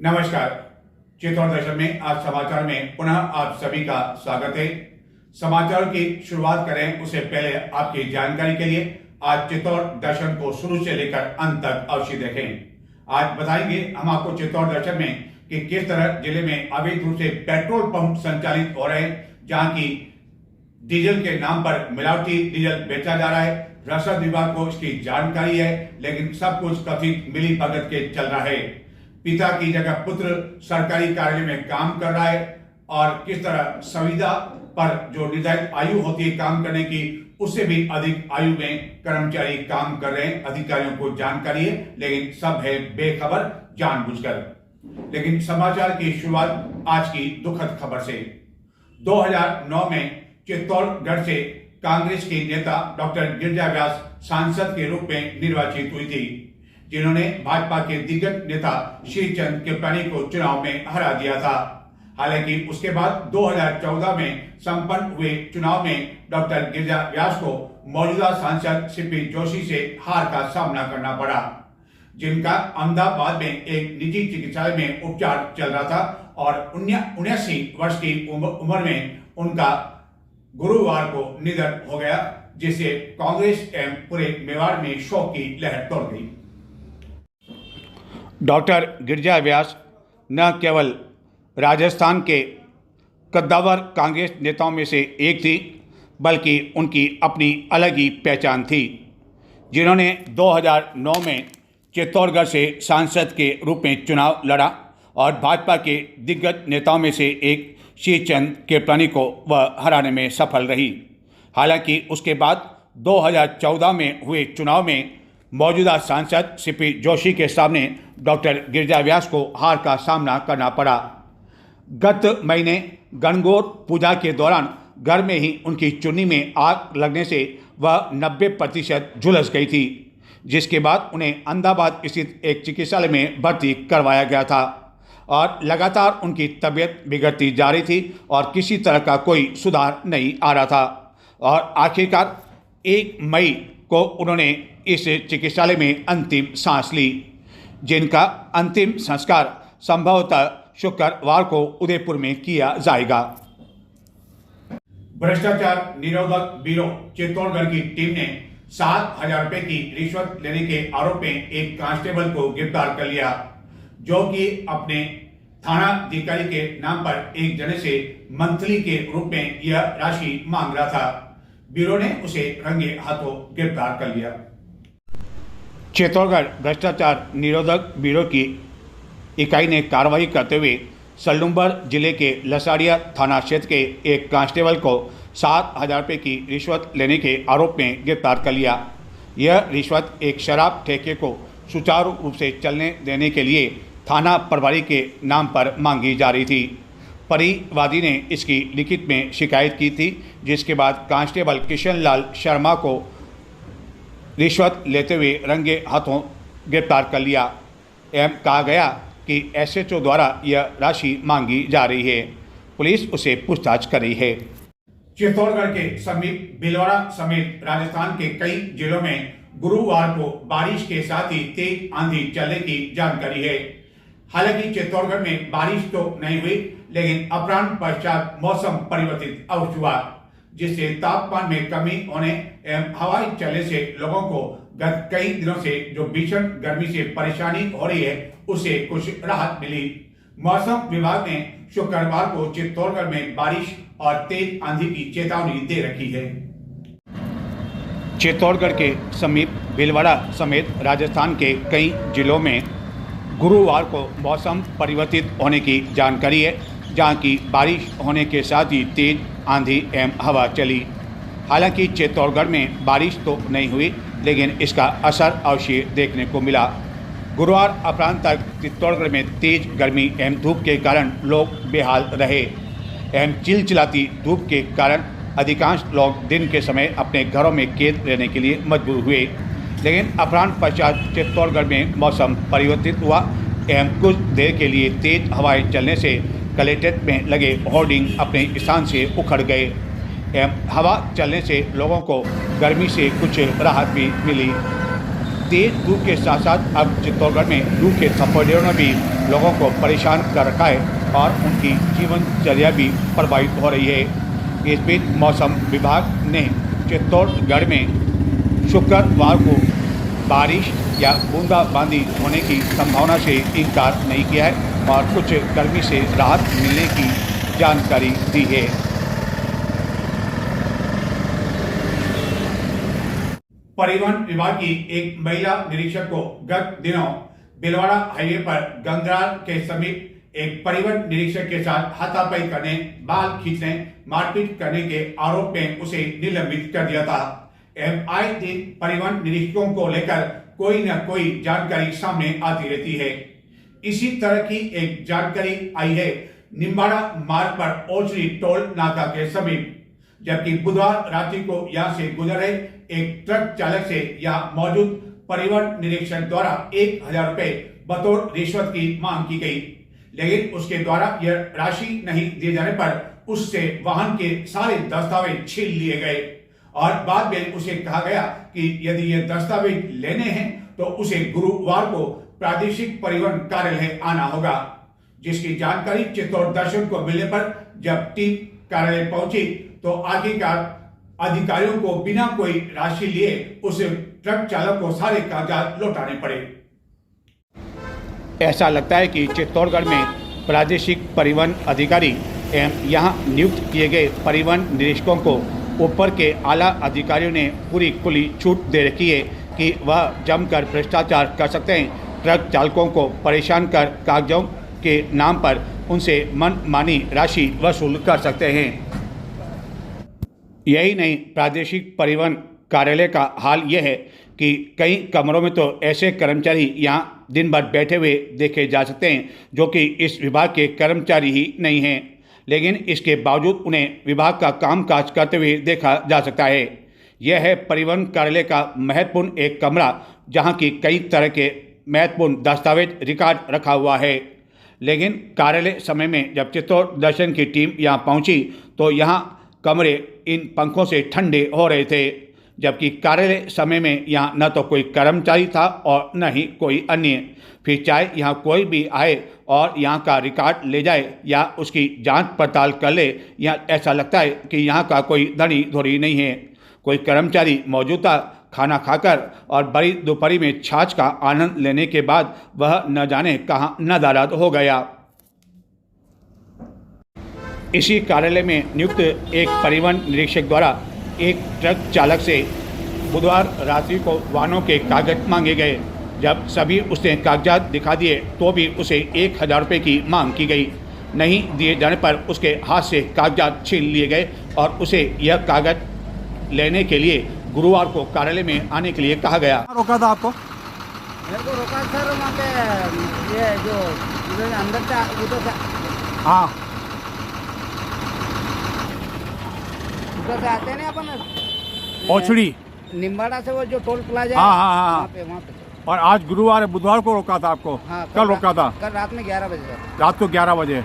नमस्कार। चित्तौड़ दर्शन में आज समाचार में पुनः आप सभी का स्वागत है। समाचार की शुरुआत करें उससे पहले आपकी जानकारी के लिए आज चित्तौड़ दर्शन को शुरू से लेकर अंत तक अवश्य देखें। आज बताएंगे हम आपको चित्तौड़ दर्शन में कि किस तरह जिले में अवैध रूप से पेट्रोल पंप संचालित हो रहे हैं, जहां की डीजल के नाम पर मिलावटी डीजल बेचा जा रहा है। रसद विभाग को इसकी जानकारी है, लेकिन सब कुछ कथित मिली भगत के चल रहा है। पिता की जगह पुत्र सरकारी कार्यालय में काम कर रहा है और किस तरह संविदा पर जो निर्धारित आयु होती है काम करने की, उससे भी अधिक आयु में कर्मचारी काम कर रहे हैं। अधिकारियों को जानकारी है, लेकिन सब है बेखबर जानबूझकर। लेकिन समाचार की शुरुआत आज की दुखद खबर से। 2009 में चित्तौड़गढ़ से कांग्रेस की नेता डॉक्टर गिरिजा व्यास सांसद के रूप में निर्वाचित हुई थी, जिन्होंने भाजपा के दिग्गज नेता श्रीचंद कृपलानी को चुनाव में हरा दिया था। हालांकि उसके बाद 2014 में संपन्न हुए चुनाव में डॉक्टर गिरिजा व्यास को मौजूदा सांसद सीपी जोशी से हार का सामना करना पड़ा, जिनका अहमदाबाद में एक निजी चिकित्सालय में उपचार चल रहा था और 79 वर्ष की उम्र में उनका गुरुवार को निधन हो गया, जिससे कांग्रेस एवं पूरे मेवाड़ में शोक की लहर दौड़ गई। डॉक्टर गिरिजा व्यास न केवल राजस्थान के कद्दावर कांग्रेस नेताओं में से एक थी, बल्कि उनकी अपनी अलग ही पहचान थी, जिन्होंने 2009 में चित्तौड़गढ़ से सांसद के रूप में चुनाव लड़ा और भाजपा के दिग्गज नेताओं में से एक श्रीचंद कृपलानी को वह हराने में सफल रही। हालांकि उसके बाद 2014 में हुए चुनाव में मौजूदा सांसद सीपी जोशी के सामने डॉक्टर गिरिजा व्यास को हार का सामना करना पड़ा। गत महीने गणगौर पूजा के दौरान घर में ही उनकी चुन्नी में आग लगने से वह 90% झुलस गई थी, जिसके बाद उन्हें अहमदाबाद स्थित एक चिकित्सालय में भर्ती करवाया गया था और लगातार उनकी तबीयत बिगड़ती जा रही थी और किसी तरह का कोई सुधार नहीं आ रहा था। और आखिरकार 1 मई को उन्होंने इस चिकित्सालय में अंतिम सांस ली, जिनका अंतिम संस्कार संभवतः शुक्रवार को उदयपुर में किया जाएगा। भ्रष्टाचार निरोधक ब्यूरो चित्तौड़गढ़ की टीम ने 7,000 रुपए की रिश्वत लेने के आरोप में एक कांस्टेबल को गिरफ्तार कर लिया, जो कि अपने थाना अधिकारी के नाम पर एक जने से मंथली के रूप में यह राशि मांग रहा था। ब्यूरो ने उसे रंगे हाथों गिरफ्तार कर लिया। चित्तौड़गढ़ भ्रष्टाचार निरोधक ब्यूरो की इकाई ने कार्रवाई करते हुए सलूम्बर जिले के लसाड़िया थाना क्षेत्र के एक कांस्टेबल को 7,000 रुपये की रिश्वत लेने के आरोप में गिरफ्तार कर लिया। यह रिश्वत एक शराब ठेके को सुचारू रूप से चलने देने के लिए थाना प्रभारी के नाम पर मांगी जा रही थी। परिवादी ने इसकी लिखित में शिकायत की थी, जिसके बाद कांस्टेबल किशन लाल शर्मा को रिश्वत लेते हुए रंगे हाथों गिरफ्तार कर लिया एवं कहा गया कि एसएचओ द्वारा यह राशि मांगी जा रही है। पुलिस उसे पूछताछ कर रही है। चित्तौड़गढ़ के समीप भीलवाड़ा समेत राजस्थान के कई जिलों में गुरुवार को बारिश के साथ ही तेज आंधी चलने की जानकारी है। हालांकि चित्तौड़गढ़ में बारिश तो नहीं हुई, लेकिन अपराह्न पश्चात मौसम परिवर्तित अवश्य हुआ, जिससे तापमान में कमी होने एवं हवाई चलने से लोगों को गत कई दिनों से जो भीषण गर्मी से परेशानी हो रही है, उससे कुछ राहत मिली। मौसम विभाग ने शुक्रवार को चित्तौड़गढ़ में बारिश और तेज आंधी की चेतावनी दे रखी है। चित्तौड़गढ़ के समीप भीलवाड़ा समेत राजस्थान के कई जिलों में गुरुवार को मौसम परिवर्तित होने की जानकारी है, जहां की बारिश होने के साथ ही तेज आंधी एवं हवा चली। हालांकि चित्तौड़गढ़ में बारिश तो नहीं हुई, लेकिन इसका असर अवश्य देखने को मिला। गुरुवार अपराह्न तक चित्तौड़गढ़ में तेज गर्मी एवं धूप के कारण लोग बेहाल रहे एवं चिलचिलाती धूप के कारण अधिकांश लोग दिन के समय अपने घरों में कैद रहने के लिए मजबूर हुए। लेकिन अपराह्न पश्चात चित्तौड़गढ़ में मौसम परिवर्तित हुआ एवं कुछ देर के लिए तेज हवाएं चलने से कलेक्ट्रेट में लगे होर्डिंग अपने स्थान से उखड़ गए एवं हवा चलने से लोगों को गर्मी से कुछ राहत भी मिली। तेज धूप के साथ साथ अब चित्तौड़गढ़ में लू के थपड़ियों ने भी लोगों को परेशान कर रखा है और उनकी जीवनचर्या भी प्रभावित हो रही है। इस बीच मौसम विभाग ने चित्तौड़गढ़ में शुक्रवार को बारिश या बूंदाबांदी होने की संभावना से इनकार नहीं किया है और कुछ गर्मी से राहत मिलने की जानकारी दी है। परिवहन विभाग की एक महिला निरीक्षक को गत दिनों बिलवाड़ा हाईवे पर गंगरार के समीप एक परिवहन निरीक्षक के साथ हाथापाई करने, बाल खींचने, मारपीट करने के आरोप में उसे निलंबित कर दिया था। आए दिन परिवहन निरीक्षकों को लेकर कोई न कोई जानकारी सामने आती रहती है। इसी तरह की एक जानकारी आई है निम्बाड़ा मार्ग पर ओचरी टोल नाका के समीप, जबकि बुधवार रात्रि को यहां से गुजर रहे एक ट्रक चालक से यहां मौजूद परिवहन निरीक्षक द्वारा 1000 रुपए बतौर रिश्वत की मांग की गई, लेकिन उसके द्वारा यह राशि नहीं दिए जाने पर उससे वाहन के सारे दस्तावेज छीन लिए गए और बाद में उसे कहा गया कि यदि ये दस्तावेज लेने हैं तो उसे गुरुवार को प्रादेशिक परिवहन कार्यालय आना होगा। जिसकी जानकारी चित्तौड़ दर्शन को मिलने पर जब टीम कार्यालय पहुंची तो आखिरकार अधिकारियों को बिना कोई राशि लिए उस ट्रक चालक को सारे कागजात लौटाने पड़े। ऐसा लगता है कि चित्तौड़गढ़ में प्रादेशिक परिवहन अधिकारी एवं यहां नियुक्त किए गए परिवहन निरीक्षकों को ऊपर के आला अधिकारियों ने पूरी खुली छूट दे रखी है कि वह जमकर भ्रष्टाचार कर सकते हैं। ट्रक चालकों को परेशान कर कागजों के नाम पर उनसे मनमानी राशि वसूल कर सकते हैं। यही नहीं, प्रादेशिक परिवहन कार्यालय का हाल यह है कि कई कमरों में तो ऐसे कर्मचारी यहां दिन भर बैठे हुए देखे जा सकते हैं जो कि इस विभाग के कर्मचारी ही नहीं हैं, लेकिन इसके बावजूद उन्हें विभाग का कामकाज करते हुए देखा जा सकता है। यह है परिवहन कार्यालय का महत्वपूर्ण एक कमरा जहां की कई तरह के महत्वपूर्ण दस्तावेज रिकॉर्ड रखा हुआ है। लेकिन कार्यालय समय में जब चित्तौड़ दर्शन की टीम यहां पहुंची तो यहां कमरे इन पंखों से ठंडे हो रहे थे, जबकि कार्यालय समय में यहाँ न तो कोई कर्मचारी था और न ही कोई अन्य। फिर चाहे यहाँ कोई भी आए और यहाँ का रिकॉर्ड ले जाए या उसकी जांच पड़ताल कर ले, यहाँ ऐसा लगता है कि यहाँ का कोई धनी धोरी नहीं है। कोई कर्मचारी मौजूद था, खाना खाकर और बड़ी दोपहरी में छाछ का आनंद लेने के बाद वह न जाने कहाँ नदारद हो गया। इसी कार्यालय में नियुक्त एक परिवहन निरीक्षक द्वारा एक ट्रक चालक से बुधवार रात्रि को वाहनों के कागज मांगे गए। जब सभी उसने कागजात दिखा दिए तो भी उसे 1000 रुपये की मांग की गई। नहीं दिए जाने पर उसके हाथ से कागजात छीन लिए गए और उसे यह कागज लेने के लिए गुरुवार को कार्यालय में आने के लिए कहा गया। रोका था आपको? मेरे को रोका सर वहाँ पे ये जो अंदर था उधर से। हाँ, उधर से आते हैं ना अपन ओछड़ी निम्बाड़ा से वो जो टोल प्लाजा हाँ हाँ हाँ वहाँ पे। और आज गुरुवार बुधवार को रोका था आपको? हाँ, कल रोका था? कल रात में 11 बजे सर। रात को 11 बजे।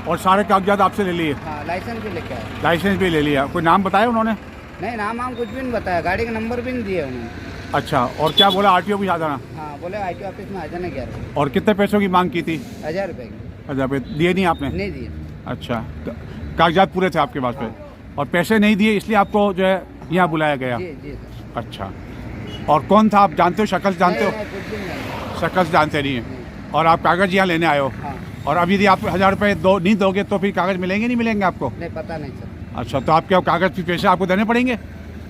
और सारे कागजात आपसे ले लिए? हाँ, लाइसेंस भी लेके आए। लाइसेंस भी ले लिया। कोई नाम बताया उन्होंने? नहीं, नाम कुछ भी नहीं बताया, गाड़ी का नंबर भी नहीं दिया उन्होंने। अच्छा, और क्या बोला? RTO भी आ जाना? हाँ, बोले ITO ऑफिस में आ जाना 11 बजे। और कितने पैसों की मांग की थी? 1000 रुपये की। 1000 रुपये दिए नहीं आपने? नहीं दिए। अच्छा, कागजात पूरे थे आपके पास पे? और पैसे नहीं दिए इसलिए आपको जो है यहाँ बुलाया गया? जी जी सर। अच्छा, और कौन था आप जानते हो? शक्ल जानते हो? नहीं, कुछ भी नहीं। शक्ल जानते नहीं है। और आप कागज यहाँ लेने आए हो? हाँ। और अभी यदि आप 1000 रुपये नहीं दोगे तो फिर कागज मिलेंगे नहीं मिलेंगे आपको? नहीं, पता नहीं सर। अच्छा, तो आप क्या कागज फिर पैसे आपको देने पड़ेंगे?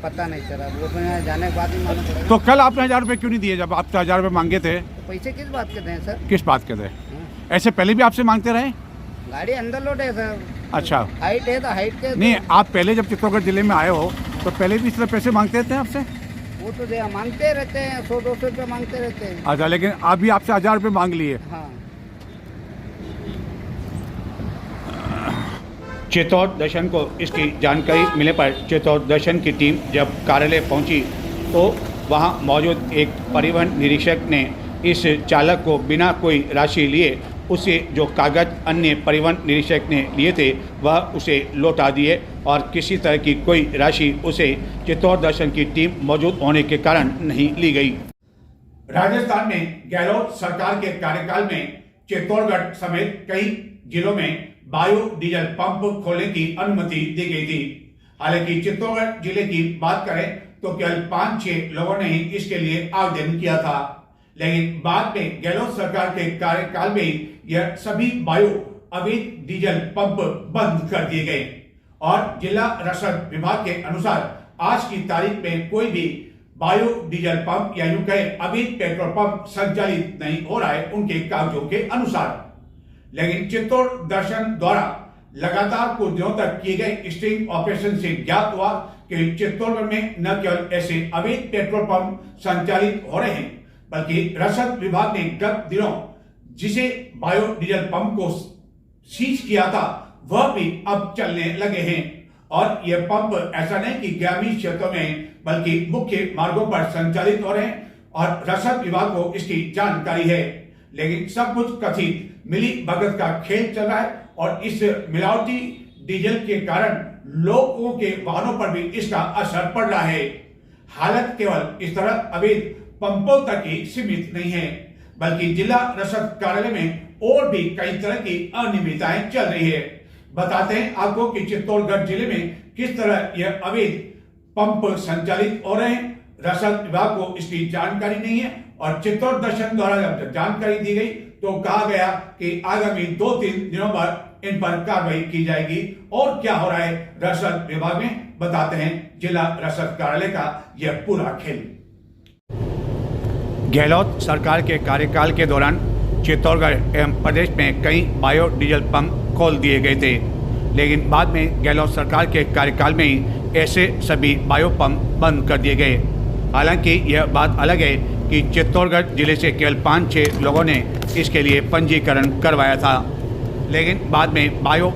पता नहीं सर, अब वो मैं जाने के बाद ही मालूम पड़ेगा। तो कल आपने 1000 रुपये क्यों नहीं दिए जब आप 1000 रुपये मांगे थे? तो पैसे किस बात के दें सर? किस बात के थे? ऐसे पहले भी आपसे मांगते रहे? गाड़ी अंदर लौटे सर। अच्छा, हाइट है तो हाइट के नहीं आप पहले जब चित्तौड़गढ़ जिले में आए हो तो पहले भी इस तरह पैसे मांगते रहते हैं आपसे? वो तो मांगते रहते हैं, 100-200 रुपये मांगते रहते हैं। अच्छा, लेकिन अभी आपसे 1000 रुपये मांग लिए? हाँ। चित्तौड़ दर्शन को इसकी जानकारी मिलने पर चित्तौड़ दर्शन की टीम जब कार्यालय पहुंची तो वहां मौजूद एक परिवहन निरीक्षक ने इस चालक को बिना कोई राशि लिए उसे जो कागज अन्य परिवहन निरीक्षक ने लिए थे वह उसे लौटा दिए और किसी तरह की कोई राशि उसे चित्तौड़ दर्शन की टीम मौजूद होने के कारण नहीं ली गई। राजस्थान में गहलोत सरकार के कार्यकाल में चित्तौड़गढ़ समेत कई जिलों में बायो डीजल पंप खोलने की अनुमति दी गई थी। हालांकि चित्तौड़गढ़ जिले की बात करें तो केवल 5-6 लोगों ने ही इसके लिए आवेदन किया था, लेकिन बाद में गहलोत सरकार के कार्यकाल में यह सभी बायो अवैध डीजल पंप बंद कर दिए गए और जिला रसद विभाग के अनुसार आज की तारीख में कोई भी बायो डीजल पंप या यूं कहे अवैध पेट्रोल पंप संचालित नहीं हो रहा है उनके कागजों के अनुसार। लेकिन चित्तौड़ दर्शन द्वारा लगातार कुछ दिनों तक किए गए स्टिंग ऑपरेशन से ज्ञात हुआ कि चित्तौड़गढ़ में न केवल ऐसे अवैध पेट्रोल पंप संचालित हो रहे हैं, बल्कि रसद विभाग ने गत दिनों जिसे बायो डीजल पंप को सीज किया था वह भी अब चलने लगे हैं। और यह पंप ऐसा नहीं कि ग्रामीण क्षेत्रों में बल्कि मुख्य मार्गों पर संचालित हो रहे हैं और रसद विभाग को इसकी जानकारी है, लेकिन सब कुछ कथित मिली भगत का खेल चल रहा है और इस मिलावटी डीजल के कारण लोगों के वाहनों पर भी इसका असर पड़ रहा है। हालत केवल इस तरह अवैध पंपों तक ही सीमित नहीं है, बल्कि जिला रसद कार्यालय में और भी कई तरह की अनियमितताएं चल रही है। बताते हैं आपको कि चित्तौड़गढ़ जिले में किस तरह यह अवैध पंप संचालित हो रहे हैं। रसद विभाग को इसकी जानकारी नहीं है और चित्तौड़ दर्शन द्वारा जब जानकारी दी गई तो कहा गया कि आगामी 2-3 दिनों बाद इन पर कार्रवाई की जाएगी। और क्या हो रहा है रसद विभाग में, बताते हैं जिला रसद कार्यालय का यह पूरा खेल। गहलोत सरकार के कार्यकाल के दौरान चित्तौड़गढ़ एवं प्रदेश में कई बायो डीजल पंप खोल दिए गए थे, लेकिन बाद में गहलोत सरकार के कार्यकाल में ही ऐसे सभी बायो पंप बंद कर दिए गए। हालांकि यह बात अलग है कि चित्तौड़गढ़ जिले से केवल 5-6 लोगों ने इसके लिए पंजीकरण करवाया था, लेकिन बाद में बायो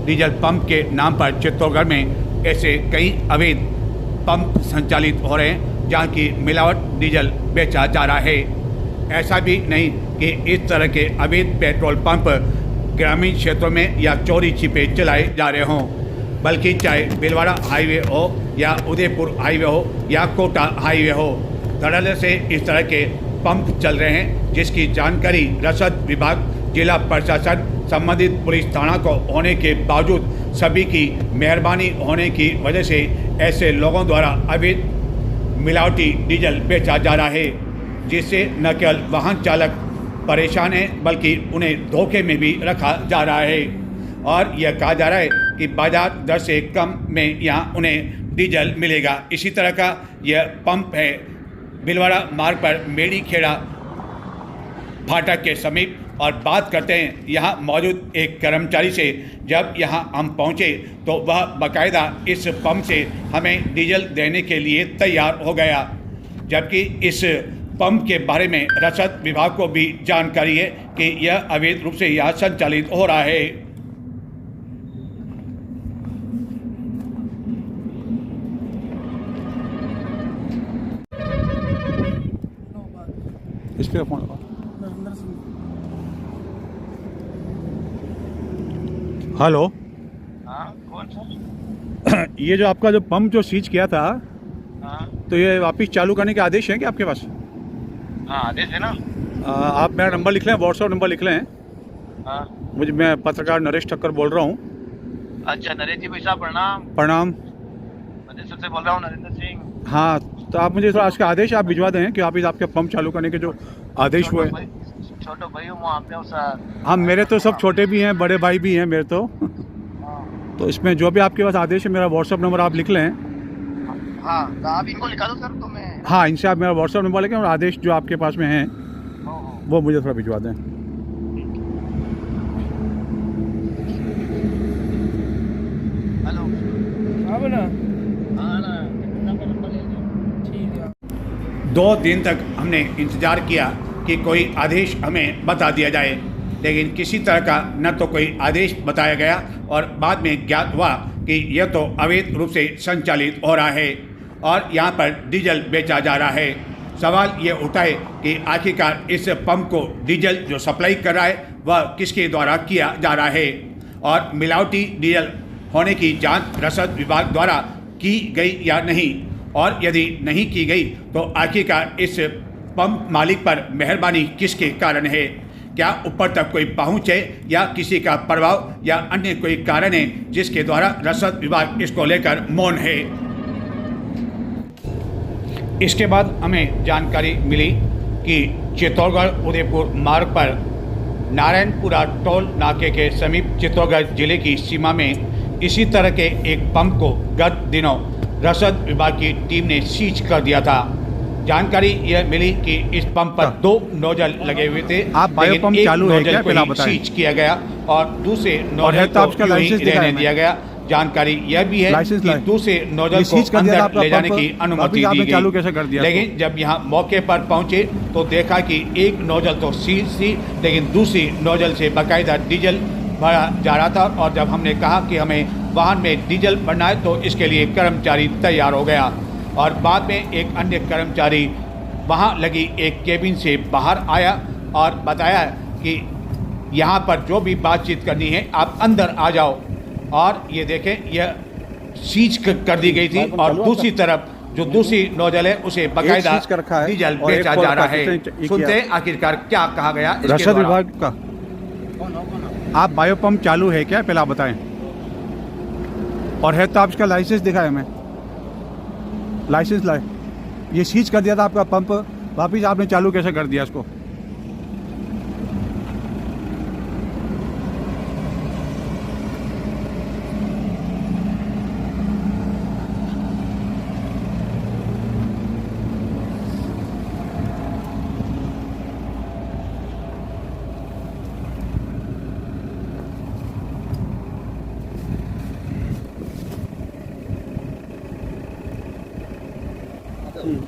डीजल पंप के नाम पर चित्तौड़गढ़ में ऐसे कई अवैध पंप संचालित हो रहे हैं जहाँ की मिलावट डीजल बेचा जा रहा है। ऐसा भी नहीं कि इस तरह के अवैध पेट्रोल पंप ग्रामीण क्षेत्रों में या चोरी छिपे चलाए जा रहे हों, बल्कि चाहे भीलवाड़ा हाईवे हो या उदयपुर हाईवे हो या कोटा हाईवे हो, धड़ल्ले से इस तरह के पंप चल रहे हैं जिसकी जानकारी रसद विभाग, जिला प्रशासन, संबंधित पुलिस थाना को होने के बावजूद सभी की मेहरबानी होने की वजह से ऐसे लोगों द्वारा अवैध मिलावटी डीजल बेचा जा रहा है, जिससे न केवल वाहन चालक परेशान है बल्कि उन्हें धोखे में भी रखा जा रहा है। और यह कहा जा रहा है कि बाजार दर से कम में यहाँ उन्हें डीजल मिलेगा। इसी तरह का यह पंप है भीलवाड़ा मार्ग पर मेड़ी खेड़ा फाटक के समीप। और बात करते हैं यहाँ मौजूद एक कर्मचारी से। जब यहाँ हम पहुँचे तो वह बाकायदा इस पंप से हमें डीजल देने के लिए तैयार हो गया, जबकि इस पंप के बारे में रसद विभाग को भी जानकारी है कि यह अवैध रूप से यहाँ संचालित हो रहा है। इस पे फोन हेलो। हाँ, कौन सा? ये जो आपका जो पंप जो सीज किया था, हाँ, तो ये वापस चालू करने के आदेश हैं क्या आपके पास? हाँ, आदेश है ना। आप मेरा नंबर लिख लें, व्हाट्सएप नंबर लिख लें। हाँ, मैं पत्रकार नरेश ठक्कर बोल रहा हूँ। अच्छा नरेश जी भाई साहब प्रणाम। प्रणाम। मधेसर से बोल रहा हूँ, नरेंद्र सिंह। हाँ, तो आप मुझे थोड़ा आज का आदेश आप भिजवा दें कि आप आपके पंप चालू करने के जो आदेश हुए। छोटो भाई हूँ आपने सर। हाँ, मेरे तो सब छोटे भी हैं, बड़े भाई भी हैं मेरे तो। तो इसमें जो भी आपके पास आदेश है, मेरा व्हाट्सएप नंबर आप लिख लें। हाँ, तो आप इनको लिखा दो सर। तो मैं हाँ, इनसे आप मेरा व्हाट्सएप नंबर लेके और आदेश जो आपके पास में हैं वो मुझे थोड़ा भिजवा दें। हेलो। अब ना हाँ ना, नंबर ले लो। ठीक है। 2 दिन तक हमने इंतजार किया कि कोई आदेश हमें बता दिया जाए, लेकिन किसी तरह का न तो कोई आदेश बताया गया और बाद में ज्ञात हुआ कि यह तो अवैध रूप से संचालित हो रहा है और यहाँ पर डीजल बेचा जा रहा है। सवाल ये उठा है कि आखिरकार इस पंप को डीजल जो सप्लाई कर रहा है वह किसके द्वारा किया जा रहा है और मिलावटी डीजल होने की जांच रसद विभाग द्वारा की गई या नहीं, और यदि नहीं की गई तो आखिरकार इस पंप मालिक पर मेहरबानी किसके कारण है? क्या ऊपर तक कोई पहुंच है या किसी का प्रभाव या अन्य कोई कारण है जिसके द्वारा रसद विभाग इसको लेकर मौन है? इसके बाद हमें जानकारी मिली कि चित्तौड़गढ़ उदयपुर मार्ग पर नारायणपुरा टोल नाके के समीप चित्तौड़गढ़ जिले की सीमा में इसी तरह के एक पंप को गत दिनों रसद विभाग की टीम ने सीज कर दिया था। जानकारी यह मिली कि इस पंप पर 2 नोजल लगे हुए थे। आप बायो लेकिन पंप एक चालू है नोजल क्या? को पहला ही बताएं। सीज किया गया और दूसरे और नोजल है तो को आपका यूं ही लाइसेंस दिखाया रहने है दिया गया। जानकारी यह भी है लाइसेंस कि लाए। दूसरे नोजल ये को सीज कर दिया था अंदर आपका ले जाने पंप, की अनुमति वापिस दी आपने गई। चालू कैसे कर दिया लेकिन जब यहाँ मौके पर पहुंचे तो देखा कि एक नोजल तो सीज थी, लेकिन दूसरी नोजल से बाकायदा डीजल भरा जा रहा था। और जब हमने कहा कि हमें वाहन में डीजल भरना है तो इसके लिए कर्मचारी तैयार हो गया और बाद में एक अन्य कर्मचारी वहाँ लगी एक केबिन से बाहर आया और बताया कि यहाँ पर जो भी बातचीत करनी है आप अंदर आ जाओ। और ये देखें, यह सीज कर दी गई थी और दूसरी तरफ जो दूसरी नोजल है उसे बाकायदा सीज कर रखा है डीजल और एक बेचा खोल जा रखा रहा है। है। सुनते हैं आखिरकार क्या कहा गया इसके रसद द्वारा। विभाग का आप बायो पंप चालू है क्या? पहला बताएं। और है तो आपका लाइसेंस दिखाया हमें, लाइसेंस लाए। ये सीज कर दिया था आपका पंप, वापिस आपने चालू कैसे कर दिया इसको?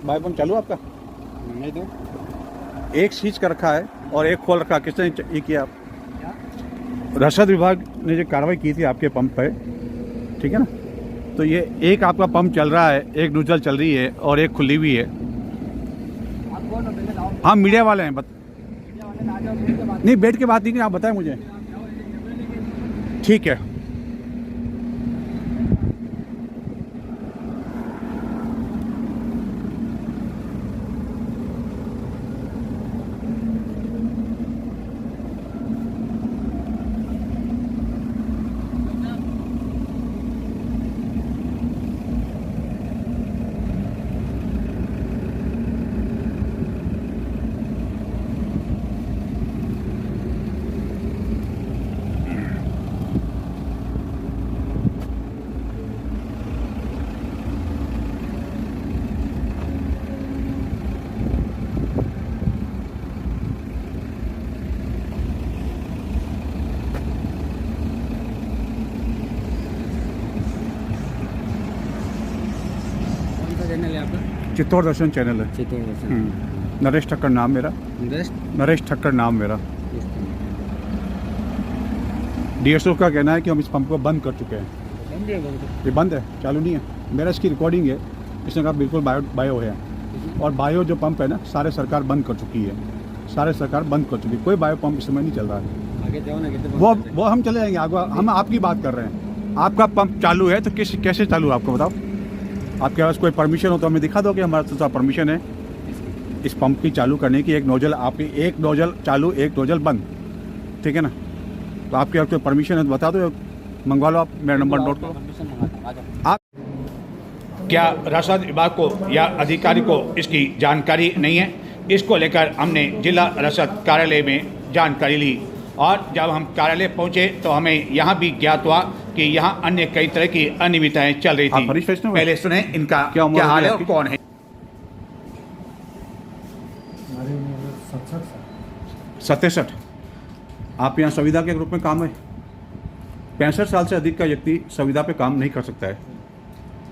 बायो पंप चालू आपका? नहीं दूँ एक सीज कर रखा है और एक खोल रखा। किसने ये किया? रसद विभाग ने जो कार्रवाई की थी आपके पंप पे, ठीक है ना? तो ये एक आपका पंप चल रहा है, एक नोजल चल रही है और एक खुली हुई है। हाँ, मीडिया वाले हैं। नहीं, बैठ के बात नहीं की, आप बताएं मुझे। ठीक है। चैनल है आपका? चित्तौड़ दर्शन चैनल है। चित्तौड़ दर्शन। नरेश ठक्कर नाम मेरा। नरेश ठक्कर नाम मेरा। डीएसओ का कहना है कि हम इस पंप को बंद कर चुके हैं। ये बंद है, चालू नहीं है। मेरा इसकी रिकॉर्डिंग है। इसने कहा बिल्कुल बायो है। और बायो जो पंप है ना, सारे सरकार बंद कर चुकी है। सारे सरकार बंद कर चुकी है। कोई बायो पंप इस समय नहीं चल रहा है। आगे जाओ ना, कितने वो हम चले जाएंगे आगे। हम आपकी बात कर रहे हैं। आपका पंप चालू है तो कैसे चालू है आपको बताओ? आपके पास कोई परमिशन हो तो हमें दिखा दो कि हमारे पास परमिशन है इस पंप की चालू करने की। एक नोजल आपकी, एक नोजल चालू, एक नोजल बंद, ठीक है ना? तो आपके पास कोई परमिशन है तो बता दो, मंगवा लो। आप मेरा नंबर नोट करो। आप क्या रसद विभाग को या अधिकारी को इसकी जानकारी नहीं है? इसको लेकर हमने जिला रसद कार्यालय में जानकारी ली और जब हम कार्यालय पहुंचे तो हमें यहाँ भी ज्ञात हुआ कि यहाँ अन्य कई तरह की अनियमितताएं चल रही आप थी। हरीश वैष्णव हैं? पहले सुने इनका क्या उम्र क्या है हाल है और आपकी? कौन है? हमारी उम्र 67 साल। 67। आप यहाँ संविदा के ग्रुप में काम है। 65 साल से अधिक का व्यक्ति संविदा पे काम नहीं कर सकता है।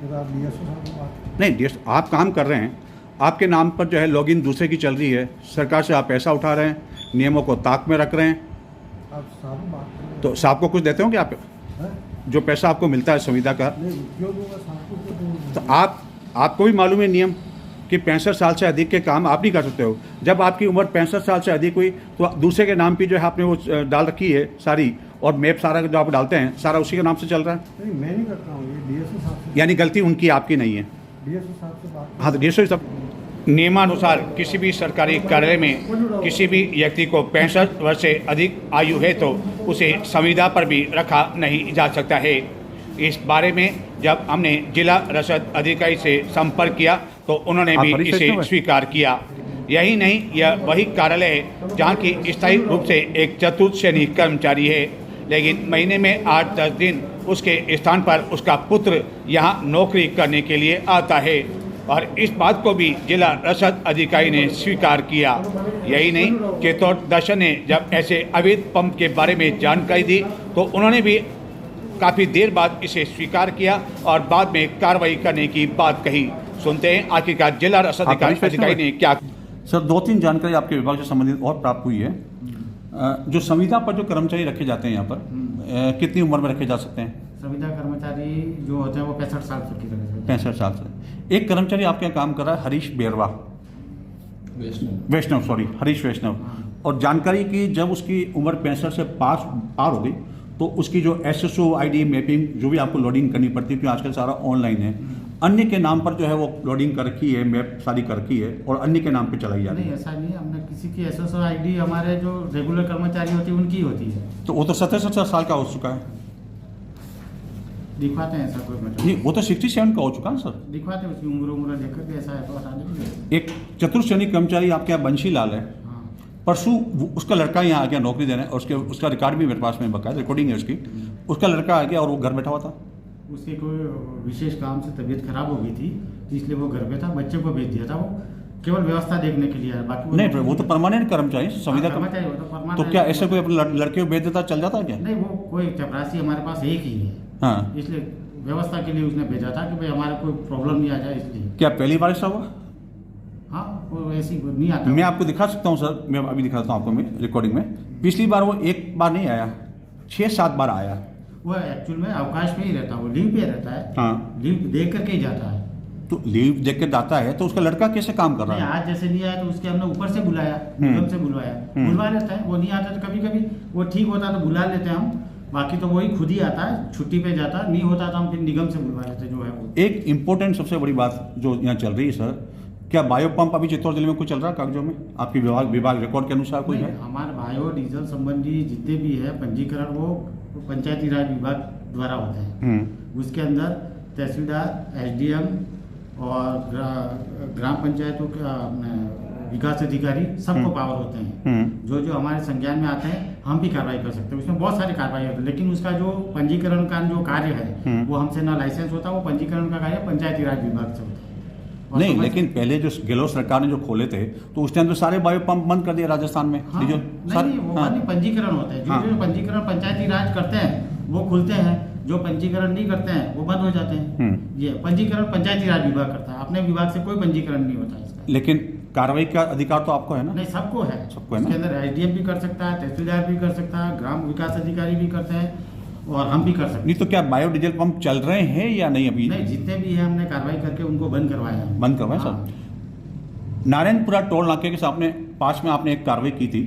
फिर आप डीएसओ साहब को बात नहीं, डीएस आप काम कर रहे हैं, आपके नाम पर जो है लॉगिन दूसरे की चल रही है। सरकार से आप पैसा उठा रहे हैं, नियमों को ताक में रख रहे हैं। आप साहब को बात करें। तो साहब को कुछ देते हो क्या आप? हैं? जो पैसा आपको मिलता है संविदा का, नहीं, क्यों दूंगा साहब को? क्यों दूंगा? तो आपको भी मालूम है नियम कि 65 साल से अधिक के काम आप नहीं कर सकते हो। जब आपकी उम्र 65 साल से अधिक हुई तो दूसरे के नाम पे जो है आपने वो डाल रखी है सारी, और मैप सारा जो आप डालते हैं सारा उसी के नाम से चल रहा है। नहीं, मैं नहीं करता हूँ, ये डीएसओ साहब से। यानी गलती उनकी, आपकी नहीं है। डीएसओ साहब से बात हाँ, तो डीएसओ सब नियमानुसार किसी भी सरकारी कार्यालय में किसी भी व्यक्ति को 65 वर्ष से अधिक आयु है तो उसे संविदा पर भी रखा नहीं जा सकता है। इस बारे में जब हमने जिला रसद अधिकारी से संपर्क किया तो उन्होंने भी इसे स्वीकार किया। यही नहीं, यह वही कार्यालय है जहाँ की स्थायी रूप से एक चतुर्थ श्रेणी कर्मचारी है, लेकिन महीने में 8-10 दिन उसके स्थान पर उसका पुत्र यहाँ नौकरी करने के लिए आता है और इस बात को भी जिला रसद अधिकारी ने स्वीकार किया। यही नहीं, चित्तौड़ दर्शन ने जब ऐसे अवैध पंप के बारे में जानकारी दी तो उन्होंने भी काफ़ी देर बाद इसे स्वीकार किया और बाद में कार्रवाई करने की बात कही। सुनते हैं आखिरकार जिला रसद अधिकारी ने क्या। सर, 2-3 जानकारी आपके विभाग से संबंधित और प्राप्त हुई है। जो संविदा पर जो कर्मचारी रखे जाते हैं यहाँ पर कितनी उम्र में रखे जा सकते हैं? संविदा कर्मचारी जो होते हैं वो 65 साल तक की रखे। 65 साल से। एक कर्मचारी आपके यहाँ काम कर रहा है, हरीश बेरवा, वैष्णव, सॉरी, हरीश वैष्णव। और जानकारी की जब उसकी उम्र 65 से पार हो गई तो उसकी जो SSO ID मैपिंग जो भी आपको लोडिंग करनी पड़ती है, क्योंकि आजकल सारा ऑनलाइन है, अन्य के नाम पर जो है वो लोडिंग कर रखी है, मैप सारी कर रखी है और अन्य के नाम पे चलाई जा रही है। नहीं, ऐसा नहीं है। हमने किसी की SSO ID हमारे जो रेगुलर कर्मचारी होती है उनकी होती है। तो वो तो 70 साल का हो चुका है। दिखवाते हैं ऐसा कोई मतलब नहीं, वो तो 67 का हो चुका है सर। दिखवाते हैं उसकी उम्र देख करके ऐसा है तो हटा देंगे। एक चतुर्थ श्रेणी कर्मचारी आपके यहाँ बंशी लाल है, परसों उसका लड़का यहाँ आ गया नौकरी देने और उसका रिकॉर्ड भी मेरे पास में बकायदा रिकॉर्डिंग है उसकी। उसका लड़का आ गया और वो घर बैठा हुआ था। उसके कोई विशेष काम से तबीयत खराब हो गई थी इसलिए वो घर पे था, बच्चे को भेज दिया था। वो केवल व्यवस्था देखने के लिए है, बाकी नहीं, वो तो परमानेंट कर्मचारी संविदा कर्मचारी होता तो परमानेंट। क्या ऐसे कोई अपने लड़के को भेज देता चल जाता है क्या? नहीं, वो कोई चपरासी हमारे पास एक ही है। हाँ, इसलिए व्यवस्था के लिए उसने भेजा था कि भाई हमारा कोई प्रॉब्लम नहीं आ जाए इसलिए। क्या पहली बार ऐसा हुआ? हाँ, वो ऐसी नहीं आता। मैं आपको दिखा सकता हूँ सर, मैं अभी दिखाता हूँ आपको, मैं रिकॉर्डिंग में। पिछली बार वो एक बार नहीं आया, 6-7 बार आया। वो एक्चुअल में अवकाश में ही रहता है, वो लीव पे रहता है। हाँ, लीव दे करके ही जाता है। तो लीव देख के जाता है तो उसका लड़का कैसे काम कर नहीं, रहा है? आज जैसे नहीं आया तो उसके हमने ऊपर से बुलाया, निगम से बुलवाया, बुलवा लेता है। वो नहीं आता तो कभी कभी वो ठीक होता तो बुला लेते हैं हम, बाकी तो वही खुद ही आता है, छुट्टी पे जाता है। नहीं होता तो हम फिर निगम से बुलवा लेते जो है वो। एक इम्पोर्टेंट सबसे बड़ी बात जो यहाँ चल रही है सर, क्या बायो पंप अभी चित्तौड़ जिले में कुछ चल रहा है कागजों में? आपकी विभाग रिकॉर्ड के अनुसार कोई है? हमारे बायो डीजल संबंधी जितने भी है पंजीकरण वो पंचायती राज विभाग द्वारा होते हैं। उसके अंदर तहसीलदार, SDM और ग्राम पंचायतों का विकास अधिकारी सबको पावर होते हैं। जो जो हमारे संज्ञान में आते हैं हम भी कार्रवाई कर सकते हैं। उसमें बहुत सारी कार्रवाई होती है, लेकिन उसका जो पंजीकरण का जो कार्य है वो हमसे ना लाइसेंस होता, वो पंजीकरण का कार्य पंचायती राज विभाग से होता है। नहीं, लेकिन पहले जो गहलोत सरकार ने जो खोले थे तो उस टाइम तो सारे बायो पंप बंद कर दिए राजस्थान में। हाँ, नहीं, वो नहीं, पंजीकरण होते हैं। जो पंजीकरण पंचायती राज करते हैं वो खुलते हैं, जो पंजीकरण नहीं करते हैं वो बंद हो जाते हैं। ये पंजीकरण पंचायती राज विभाग करता है, अपने विभाग से कोई पंजीकरण नहीं होता इसका। लेकिन कार्रवाई का अधिकार तो आपको है ना? नहीं, सबको है। सबको है ना? इसके अंदर SDM भी कर सकता है, तहसीलदार भी कर सकता है, ग्राम विकास अधिकारी भी करते हैं और हम भी कर सकते हैं। नहीं तो क्या बायो डीजल पंप चल रहे हैं या नहीं अभी? नहीं, जितने भी हैं हमने कार्रवाई करके उनको बंद करवाया है। बंद करवाया सर? नारायणपुरा टोल नाके के सामने पास में आपने एक कार्रवाई की थी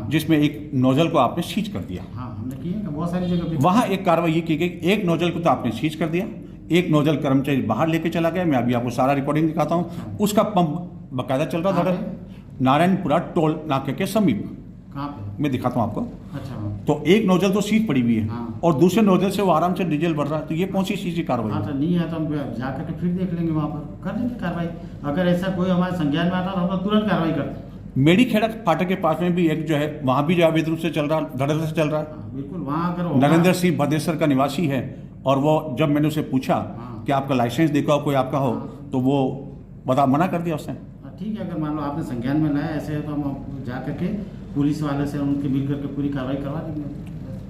जिसमें एक नोजल को आपने सीज कर दिया। हाँ, हमने की है बहुत सारी जगह पे। वहां एक कार्रवाई ये की गई, एक नोजल को तो आपने सीज कर दिया, एक नोजल कर्मचारी बाहर लेके चला गया। मैं अभी आपको सारा रिकॉर्डिंग दिखाता हूँ। उसका पंप बकायदा चल रहा था नारायणपुरा टोल नाके के समीप। कहाँ पे? मैं दिखाता हूँ आपको। अच्छा, तो एक नोजल तो सीज पड़ी हुई है और दूसरे नोजल से वो आराम से डीजल भर रहा है। तो ये कौन सी चीज की कार्रवाई हाँ, है? तो नहीं है तो हम जाकर के फिर देख लेंगे, वहाँ पर कर देंगे कार्रवाई। अगर ऐसा कोई हमारे संज्ञान में आता तो हम तुरंत कार्रवाई करते हैं। मेडीखेड़ा फाटक के पास में भी एक जो है वहाँ भी जो अवैध रूप से चल रहा, धड़ल्ले से चल रहा है। बिल्कुल, वहाँ अगर होगा- नरेंद्र सिंह भदेसर का निवासी है और वो जब मैंने उसे पूछा कि आपका लाइसेंस देखा कोई आपका हो तो वो मना कर दिया उसने। ठीक है, अगर मान लो आपने संज्ञान में लाया ऐसे है तो हम जा करके पुलिस वाले से उनके मिल करके पूरी कार्रवाई करवा देंगे।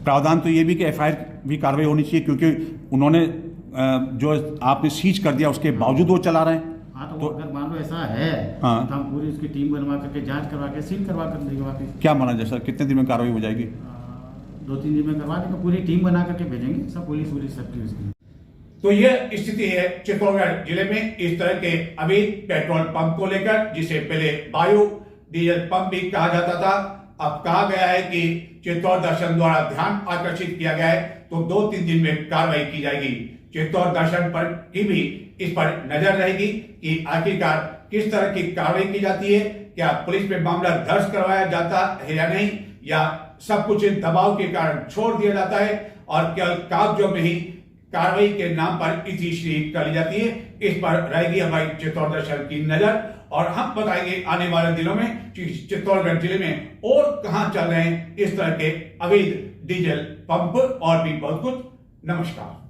प्रावधान तो ये भी कि FIR भी कार्रवाई होनी चाहिए, क्योंकि उन्होंने जो आपने सीज कर दिया उसके बावजूद वो चला रहे हैं। हाँ, तो अगर मान लो ऐसा है तो हम पूरी उसकी टीम बनवा करके जांच करवा के सील करवा कर देंगे वापस। क्या माना जाए सर, कितने दिन में कार्रवाई हो जाएगी? 2-3 दिन में करवा देंगे, पूरी टीम बना करके भेजेंगे, सब पुलिस सबकी उसकी। तो यह स्थिति है चित्तौड़गढ़ जिले में इस तरह के अवैध पेट्रोल पंप को लेकर, जिसे पहले बायो डीजल पंप भी कहा जाता था। अब कहा गया है कि चित्तौड़ दर्शन द्वारा ध्यान आकर्षित किया गया है तो 2-3 दिन में कार्रवाई की जाएगी। चित्तौड़ दर्शन पर की भी इस पर नजर रहेगी कि आखिरकार किस तरह की कार्रवाई की जाती है, क्या पुलिस पे मामला दर्ज करवाया जाता है या नहीं, या सब कुछ दबाव के कारण छोड़ दिया जाता है और केवल कागजों में ही कार्रवाई के नाम पर इतिश्री कर ली जाती है। इस पर रहेगी हमारी चित्तौड़गढ़ शहर की नजर और हम बताएंगे आने वाले दिनों में कि चित्तौड़गढ़ जिले में और कहां चल रहे हैं इस तरह के अवैध डीजल पंप और भी बहुत कुछ। नमस्कार।